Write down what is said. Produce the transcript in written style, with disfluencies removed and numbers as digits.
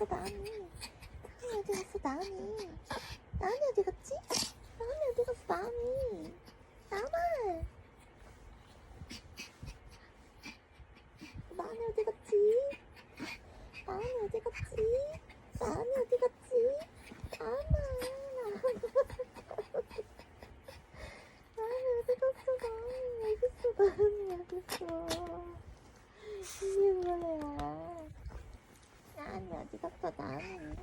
갔어, 나은이? 나은이 어디 갔어, 나은이? 나은이 어디 갔지? 나은이 어디 갔어, 나은이? 나은아! 나은이 어디 갔지? 나은이 어디 갔지? 나은이 어디 갔지? 나은아! 나은이 어디 갔어, 나은이 어딨어, 나은이 어딨어? 이게 뭐야? 나은이 어디 갔어, 나은이?